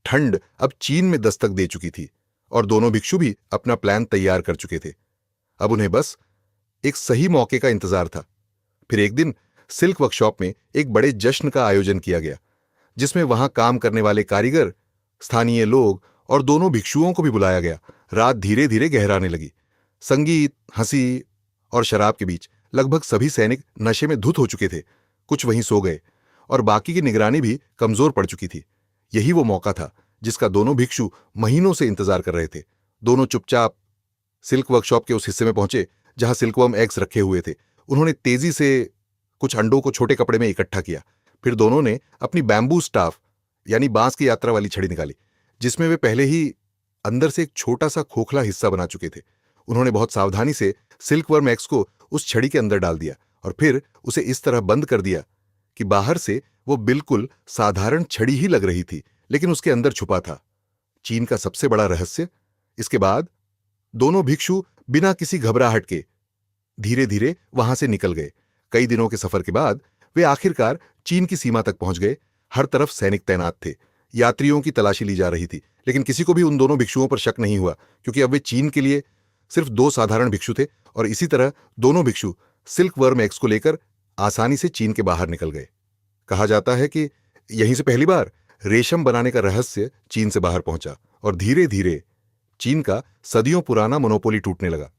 ठंड अब चीन में दस्तक दे चुकी थी और दोनों भिक्षु भी अपना प्लान तैयार कर चुके थे। अब उन्हें बस एक सही मौके का इंतजार था। फिर एक दिन सिल्क वर्कशॉप में एक बड़े जश्न का आयोजन किया गया, जिसमें वहां काम करने वाले कारीगर, स्थानीय लोग और दोनों भिक्षुओं को भी बुलाया गया। रात धीरे धीरे गहराने लगी। संगीत, हंसी और शराब के बीच लगभग सभी सैनिक नशे में धुत हो चुके थे। कुछ वहीं सो गए और बाकी की निगरानी भी कमजोर पड़ चुकी थी। यही वो मौका था जिसका दोनों भिक्षु महीनों से इंतजार कर रहे थे। दोनों चुपचाप सिल्क वर्कशॉप के उस हिस्से में पहुंचे जहां सिल्कवर्म एग्स रखे हुए थे। उन्होंने तेजी से कुछ अंडों को छोटे कपड़े में इकट्ठा किया। फिर दोनों ने अपनी बैम्बू स्टाफ यानी बांस की यात्रा वाली छड़ी निकाली, जिसमें वे पहले ही अंदर से एक छोटा सा खोखला हिस्सा बना चुके थे। उन्होंने बहुत सावधानी से सिल्कवर्म एग्स को उस छड़ी के अंदर डाल दिया और फिर उसे इस तरह बंद कर दिया कि बाहर से वो बिल्कुल साधारण छड़ी ही लग रही थी, लेकिन उसके अंदर छुपा था चीन का सबसे बड़ा रहस्य। इसके बाद दोनों भिक्षु बिना किसी घबराहट के धीरे धीरे वहां से निकल गए। कई दिनों के सफर के बाद वे आखिरकार चीन की सीमा तक पहुंच गए। हर तरफ सैनिक तैनात थे। यात्रियों की तलाशी ली जा रही थी, लेकिन किसी को भी उन दोनों भिक्षुओं पर शक नहीं हुआ, क्योंकि अब वे चीन के लिए सिर्फ दो साधारण भिक्षु थे और इसी तरह दोनों भिक्षु सिल्कवर्म एग्स को लेकर आसानी से चीन के बाहर निकल गए। कहा जाता है कि यहीं से पहली बार रेशम बनाने का रहस्य चीन से बाहर पहुंचा और धीरे धीरे चीन का सदियों पुराना मोनोपोली टूटने लगा।